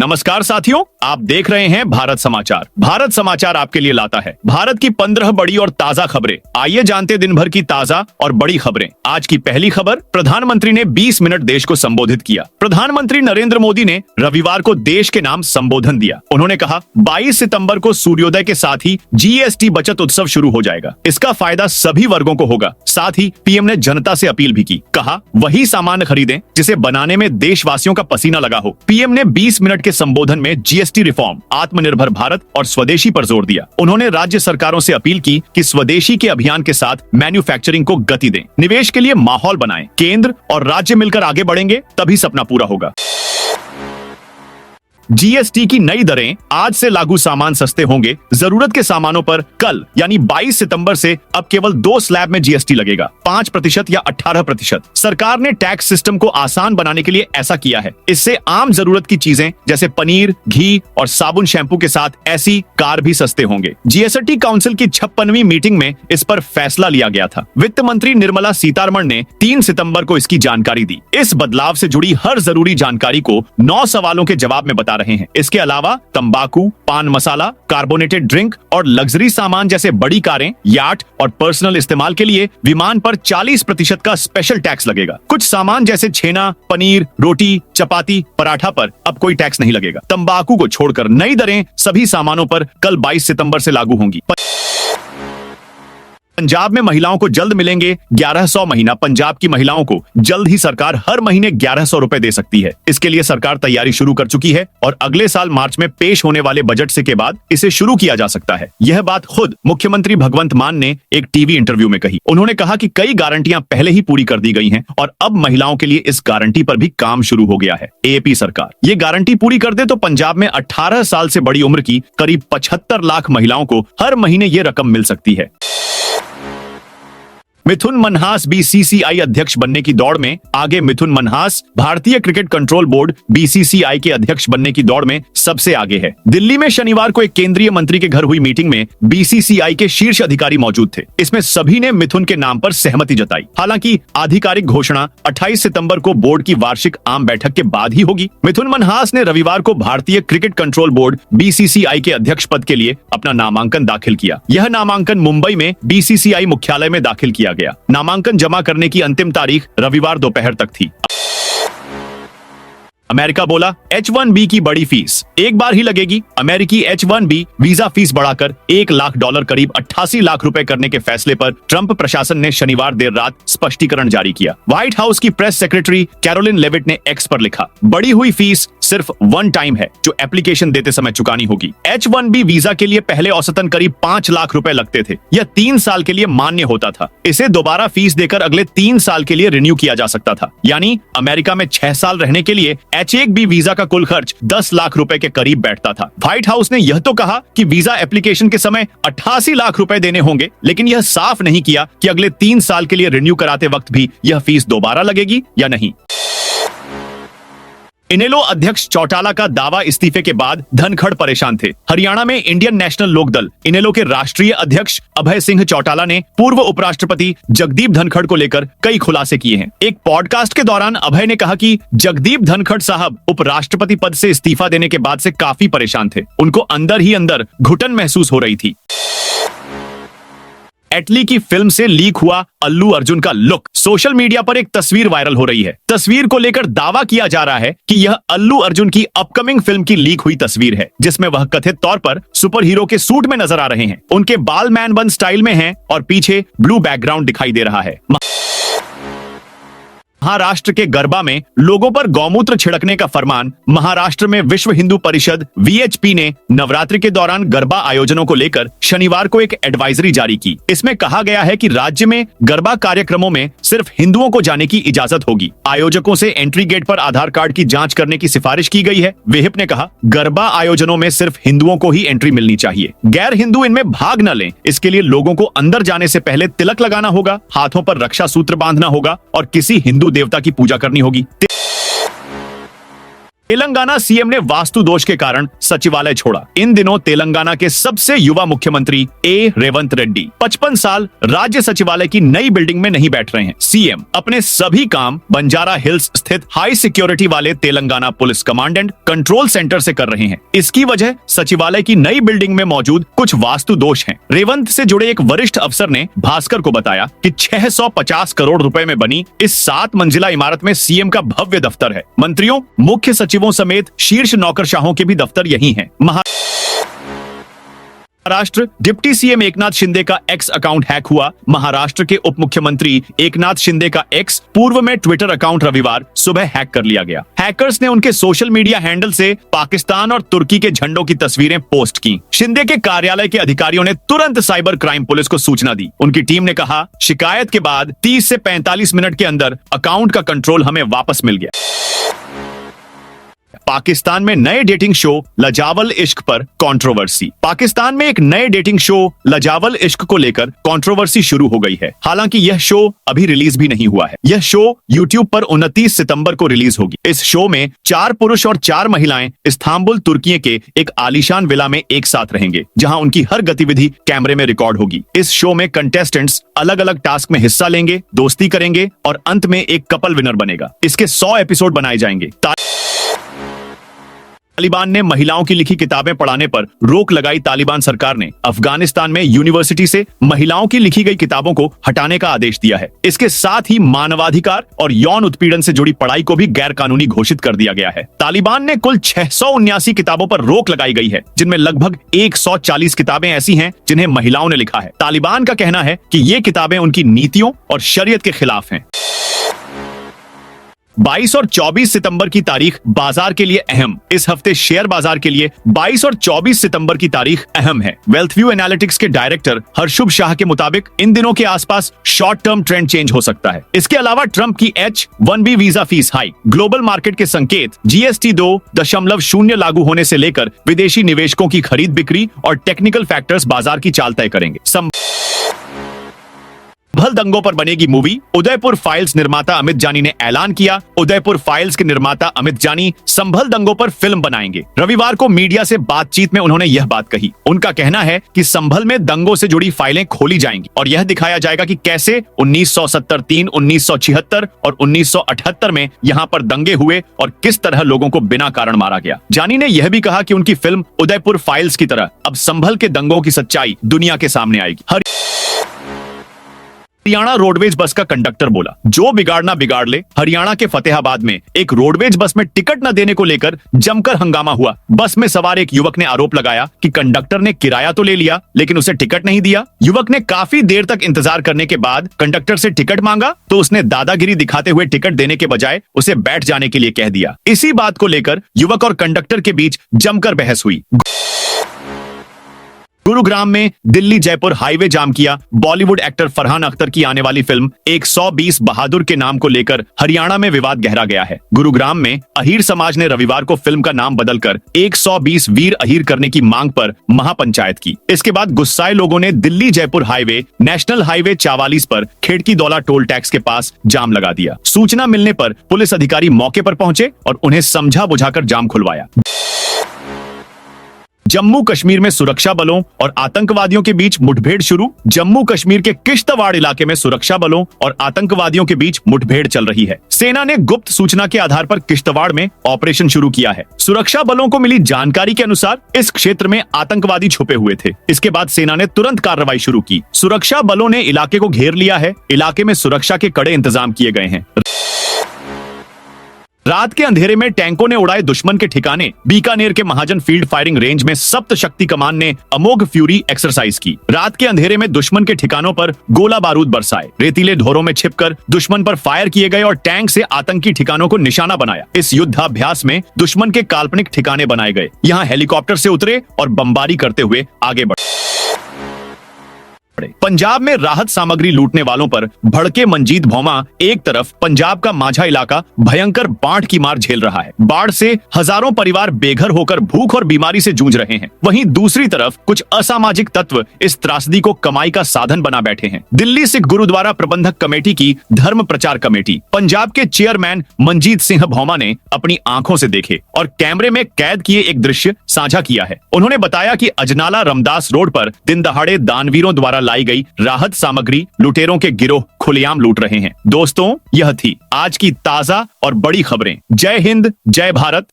नमस्कार साथियों, आप देख रहे हैं भारत समाचार। भारत समाचार आपके लिए लाता है भारत की 15 बड़ी और ताजा खबरें। आइए जानते दिन भर की ताजा और बड़ी खबरें। आज की पहली खबर, प्रधानमंत्री ने 20 मिनट देश को संबोधित किया। प्रधानमंत्री नरेंद्र मोदी ने रविवार को देश के नाम संबोधन दिया। उन्होंने कहा 22 सितंबर को सूर्योदय के साथ ही जीएसटी बचत उत्सव शुरू हो जाएगा। इसका फायदा सभी वर्गों को होगा। साथ ही पीएम ने जनता से अपील भी की। कहा वही सामान खरीदें जिसे बनाने में देशवासियों का पसीना लगा हो। पीएम ने 20 मिनट के संबोधन में जीएसटी रिफॉर्म, आत्मनिर्भर भारत और स्वदेशी पर जोर दिया। उन्होंने राज्य सरकारों से अपील की कि स्वदेशी के अभियान के साथ मैन्युफैक्चरिंग को गति दें, निवेश के लिए माहौल बनाएं। केंद्र और राज्य मिलकर आगे बढ़ेंगे तभी सपना पूरा होगा। जीएसटी की नई दरें आज से लागू। सामान सस्ते होंगे। जरूरत के सामानों पर कल यानी 22 सितंबर से अब केवल 2 स्लैब में जीएसटी लगेगा, 5% या 18%। सरकार ने टैक्स सिस्टम को आसान बनाने के लिए ऐसा किया है। इससे आम जरूरत की चीजें जैसे पनीर, घी और साबुन शैम्पू के साथ ऐसी कार भी सस्ते होंगे। जीएसटी काउंसिल की 56वीं मीटिंग में इस पर फैसला लिया गया था। वित्त मंत्री निर्मला सीतारमण ने 3 सितंबर को इसकी जानकारी दी। इस बदलाव से जुड़ी हर जरूरी जानकारी को 9 सवालों के जवाब में बता रहे हैं। इसके अलावा तंबाकू, पान मसाला, कार्बोनेटेड ड्रिंक और लग्जरी सामान जैसे बड़ी कारें, याट और पर्सनल इस्तेमाल के लिए विमान पर 40% का स्पेशल टैक्स लगेगा। कुछ सामान जैसे छेना, पनीर, रोटी, चपाती, पराठा पर अब कोई टैक्स नहीं लगेगा। तंबाकू को छोड़कर नई दरें सभी सामानों पर कल 22 सितंबर से लागू होंगी। पंजाब में महिलाओं को जल्द मिलेंगे 1100 महीना। पंजाब की महिलाओं को जल्द ही सरकार हर महीने 1100 रुपए दे सकती है। इसके लिए सरकार तैयारी शुरू कर चुकी है और अगले साल मार्च में पेश होने वाले बजट से के बाद इसे शुरू किया जा सकता है। यह बात खुद मुख्यमंत्री भगवंत मान ने एक टीवी इंटरव्यू में कही। उन्होंने कहा कि कई गारंटियां पहले ही पूरी कर दी गई हैं और अब महिलाओं के लिए इस गारंटी पर भी काम शुरू हो गया है। एपी सरकार ये गारंटी पूरी कर दे तो पंजाब में 18 साल से बड़ी उम्र की करीब 75 लाख महिलाओं को हर महीने ये रकम मिल सकती है। मिथुन मनहास बीसीसीआई अध्यक्ष बनने की दौड़ में आगे। मिथुन मनहास भारतीय क्रिकेट कंट्रोल बोर्ड बीसीसीआई के अध्यक्ष बनने की दौड़ में सबसे आगे है। दिल्ली में शनिवार को एक केंद्रीय मंत्री के घर हुई मीटिंग में बीसीसीआई के शीर्ष अधिकारी मौजूद थे। इसमें सभी ने मिथुन के नाम पर सहमति जताई। हालांकि आधिकारिक घोषणा 28 सितंबर को बोर्ड की वार्षिक आम बैठक के बाद ही होगी। मिथुन मनहास ने रविवार को भारतीय क्रिकेट कंट्रोल बोर्ड बीसीसीआई के अध्यक्ष पद के लिए अपना नामांकन दाखिल किया। यह नामांकन मुंबई में बीसीसीआई मुख्यालय में दाखिल किया गया। नामांकन जमा करने की अंतिम तारीख रविवार दोपहर तक थी। अमेरिका बोला H1B की बड़ी फीस एक बार ही लगेगी। अमेरिकी H1B वीजा फीस बढ़ाकर $1 लाख करीब 88 लाख रुपए करने के फैसले पर ट्रंप प्रशासन ने शनिवार देर रात स्पष्टीकरण जारी किया। व्हाइट हाउस की प्रेस सेक्रेटरी कैरोलिन लेविट ने एक्स पर लिखा, बढ़ी हुई फीस सिर्फ वन टाइम है जो एप्लीकेशन देते समय चुकानी होगी। H1B वीजा के लिए पहले औसतन करीब 5 लाख रुपए लगते थे। यह 3 साल के लिए मान्य होता था। इसे दोबारा फीस देकर अगले 3 साल के लिए रिन्यू किया जा सकता था। यानी अमेरिका में 6 साल रहने के लिए H1B वीजा का कुल खर्च 10 लाख रुपए के करीब बैठता था। व्हाइट हाउस ने यह तो कहा कि वीजा एप्लीकेशन के समय 88 लाख रुपए देने होंगे, लेकिन यह साफ नहीं किया कि अगले 3 साल के लिए रिन्यू कराते वक्त भी यह फीस दोबारा लगेगी या नहीं। इनेलो अध्यक्ष चौटाला का दावा इस्तीफे के बाद धनखड़ परेशान थे। हरियाणा में इंडियन नेशनल लोकदल इनेलो के राष्ट्रीय अध्यक्ष अभय सिंह चौटाला ने पूर्व उपराष्ट्रपति जगदीप धनखड़ को लेकर कई खुलासे किए हैं। एक पॉडकास्ट के दौरान अभय ने कहा कि जगदीप धनखड़ साहब उपराष्ट्रपति पद से इस्तीफा देने के बाद से काफी परेशान थे। उनको अंदर ही अंदर घुटन महसूस हो रही थी। एटली की फिल्म से लीक हुआ अल्लू अर्जुन का लुक। सोशल मीडिया पर एक तस्वीर वायरल हो रही है। तस्वीर को लेकर दावा किया जा रहा है कि यह अल्लू अर्जुन की अपकमिंग फिल्म की लीक हुई तस्वीर है, जिसमें वह कथित तौर पर सुपर हीरो के सूट में नजर आ रहे हैं। उनके बाल मैन बन स्टाइल में हैं और पीछे ब्लू बैकग्राउंड दिखाई दे रहा है। महाराष्ट्र के गरबा में लोगों पर गौमूत्र छिड़कने का फरमान। महाराष्ट्र में विश्व हिंदू परिषद वीएचपी ने नवरात्रि के दौरान गरबा आयोजनों को लेकर शनिवार को एक एडवाइजरी जारी की। इसमें कहा गया है कि राज्य में गरबा कार्यक्रमों में सिर्फ हिंदुओं को जाने की इजाजत होगी। आयोजकों से एंट्री गेट पर आधार कार्ड की जांच करने की सिफारिश की गई है। विहिप ने कहा, गरबा आयोजनों में सिर्फ हिंदुओं को ही एंट्री मिलनी चाहिए। गैर हिंदू इनमें भाग न लें। इसके लिए लोगों को अंदर जाने से पहले तिलक लगाना होगा, हाथों पर रक्षा सूत्र बांधना होगा और किसी हिंदू देवता की पूजा करनी होगी। तेलंगाना सीएम ने वास्तु दोष के कारण सचिवालय छोड़ा। इन दिनों तेलंगाना के सबसे युवा मुख्यमंत्री रेवंत रेड्डी 55 साल राज्य सचिवालय की नई बिल्डिंग में नहीं बैठ रहे हैं। सीएम अपने सभी काम बंजारा हिल्स स्थित हाई सिक्योरिटी वाले Telangana police commandant control centre से कर रहे हैं। इसकी वजह सचिवालय की नई बिल्डिंग में मौजूद कुछ वास्तु दोष हैं। रेवंत से जुड़े एक वरिष्ठ अफसर ने भास्कर को बताया कि 650 करोड़ रुपए में बनी इस 7 मंजिला इमारत में सीएम का भव्य दफ्तर है। मंत्रियों, मुख्य सचिवों समेत शीर्ष नौकरशाहों के भी दफ्तर यही हैं। महाराष्ट्र डिप्टी सीएम एकनाथ शिंदे का एक्स अकाउंट हैक हुआ। महाराष्ट्र के उप मुख्यमंत्री एकनाथ शिंदे का एक्स पूर्व में ट्विटर अकाउंट रविवार सुबह हैक कर लिया गया। हैकर्स ने उनके सोशल मीडिया हैंडल से पाकिस्तान और तुर्की के झंडों की तस्वीरें पोस्ट की। शिंदे के कार्यालय के अधिकारियों ने तुरंत साइबर क्राइम पुलिस को सूचना दी। उनकी टीम ने कहा, शिकायत के बाद 30 से 45 मिनट के अंदर अकाउंट का कंट्रोल हमें वापस मिल गया। पाकिस्तान में नए डेटिंग शो लजावल इश्क पर कंट्रोवर्सी। पाकिस्तान में एक नए डेटिंग शो लजावल इश्क को लेकर कंट्रोवर्सी शुरू हो गई है। हालांकि यह शो अभी रिलीज भी नहीं हुआ है। यह शो YouTube पर 29 सितंबर को रिलीज होगी। इस शो में 4 पुरुष और 4 महिलाएं इस्तांबुल तुर्की के एक आलीशान विला में एक साथ रहेंगे, जहां उनकी हर गतिविधि कैमरे में रिकॉर्ड होगी। इस शो में कंटेस्टेंट्स अलग अलग टास्क में हिस्सा लेंगे, दोस्ती करेंगे और अंत में एक कपल विनर बनेगा। इसके 100 एपिसोड बनाए जाएंगे। तालिबान ने महिलाओं की लिखी किताबें पढ़ाने पर रोक लगाई। तालिबान सरकार ने अफगानिस्तान में यूनिवर्सिटी से महिलाओं की लिखी गई किताबों को हटाने का आदेश दिया है। इसके साथ ही मानवाधिकार और यौन उत्पीड़न से जुड़ी पढ़ाई को भी गैर कानूनी घोषित कर दिया गया है। तालिबान ने कुल 679 किताबों पर रोक लगाई गई है, जिनमें लगभग 140 किताबें ऐसी हैं जिन्हें महिलाओं ने लिखा है। तालिबान का कहना है कि ये किताबें उनकी नीतियों और शरीयत के खिलाफ हैं। 22 और 24 सितंबर की तारीख बाजार के लिए अहम। इस हफ्ते शेयर बाजार के लिए 22 और 24 सितंबर की तारीख अहम है। वेल्थ व्यू एनालिटिक्स के डायरेक्टर हर्षुभ शाह के मुताबिक इन दिनों के आसपास शॉर्ट टर्म ट्रेंड चेंज हो सकता है। इसके अलावा ट्रंप की H-1B visa fees hike, global market के संकेत, GST 2.0 लागू होने से लेकर विदेशी निवेशकों की खरीद बिक्री और टेक्निकल फैक्टर्स बाजार की चाल तय करेंगे। संभल दंगों पर बनेगी मूवी। उदयपुर फाइल्स निर्माता अमित जानी ने ऐलान किया। उदयपुर फाइल्स के निर्माता अमित जानी संभल दंगों पर फिल्म बनाएंगे। रविवार को मीडिया से बातचीत में उन्होंने यह बात कही। उनका कहना है कि संभल में दंगों से जुड़ी फाइलें खोली जाएंगी और यह दिखाया जाएगा कि कैसे 1973, 1976 और 1978 में यहाँ पर दंगे हुए और किस तरह लोगों को बिना कारण मारा गया। जानी ने यह भी कहा कि उनकी फिल्म उदयपुर फाइल्स की तरह अब संभल के दंगों की सच्चाई दुनिया के सामने आएगी। हरियाणा रोडवेज बस का कंडक्टर बोला, जो बिगाड़ना बिगाड़ ले। हरियाणा के फतेहाबाद में एक रोडवेज बस में टिकट न देने को लेकर जमकर हंगामा हुआ। बस में सवार एक युवक ने आरोप लगाया कि कंडक्टर ने किराया तो ले लिया लेकिन उसे टिकट नहीं दिया। युवक ने काफी देर तक इंतजार करने के बाद कंडक्टर से टिकट मांगा तो उसने दादागिरी दिखाते हुए टिकट देने के बजाय उसे बैठ जाने के लिए कह दिया। इसी बात को लेकर युवक और कंडक्टर के बीच जमकर बहस हुई। गुरुग्राम में दिल्ली जयपुर हाईवे जाम किया। बॉलीवुड एक्टर फरहान अख्तर की आने वाली फिल्म 120 बहादुर के नाम को लेकर हरियाणा में विवाद गहरा गया है। गुरुग्राम में अहीर समाज ने रविवार को फिल्म का नाम बदलकर 120 वीर अहीर करने की मांग पर महापंचायत की। इसके बाद गुस्साए लोगों ने Delhi Jaipur highway, national highway 44 पर खेड़की दौला टोल टैक्स के पास जाम लगा दिया। सूचना मिलने पर पुलिस अधिकारी मौके पर पहुंचे और उन्हें समझा बुझाकर जाम खुलवाया। जम्मू कश्मीर में सुरक्षा बलों और आतंकवादियों के बीच मुठभेड़ शुरू। जम्मू कश्मीर के किश्तवाड़ इलाके में सुरक्षा बलों और आतंकवादियों के बीच मुठभेड़ चल रही है। सेना ने गुप्त सूचना के आधार पर किश्तवाड़ में ऑपरेशन शुरू किया है। सुरक्षा बलों को मिली जानकारी के अनुसार इस क्षेत्र में आतंकवादी छुपे हुए थे। इसके बाद सेना ने तुरंत कार्रवाई शुरू की। सुरक्षा बलों ने इलाके को घेर लिया है। इलाके में सुरक्षा के कड़े इंतजाम किए गए हैं। रात के अंधेरे में टैंकों ने उड़ाए दुश्मन के ठिकाने। बीकानेर के महाजन फील्ड फायरिंग रेंज में सप्त शक्ति कमान ने अमोघ फ्यूरी एक्सरसाइज की। रात के अंधेरे में दुश्मन के ठिकानों पर गोला बारूद बरसाए। रेतीले ढोरों में छिपकर दुश्मन पर फायर किए गए और टैंक से आतंकी ठिकानों को निशाना बनाया। इस युद्धाभ्यास में दुश्मन के काल्पनिक ठिकाने बनाए गए। यहाँ हेलीकॉप्टर से उतरे और बमबारी करते हुए आगे बढ़े। पड़े। पंजाब में राहत सामग्री लूटने वालों पर भड़के मंजीत भौमा एक तरफ पंजाब का माझा इलाका भयंकर बाढ़ की मार झेल रहा है। बाढ़ से हजारों परिवार बेघर होकर भूख और बीमारी से जूझ रहे हैं। वहीं दूसरी तरफ कुछ असामाजिक तत्व इस त्रासदी को कमाई का साधन बना बैठे हैं। दिल्ली सिख गुरुद्वारा प्रबंधक कमेटी की धर्म प्रचार कमेटी पंजाब के चेयरमैन मंजीत सिंह भौमा ने अपनी आंखों से देखे और कैमरे में कैद किए एक दृश्य साझा किया है। उन्होंने बताया कि अजनाला रमदास रोड पर दिन दहाड़े दानवीरों द्वारा लाई गई राहत सामग्री लुटेरों के गिरोह खुलेआम लूट रहे हैं। दोस्तों, यह थी आज की ताजा और बड़ी खबरें। जय हिंद, जय भारत।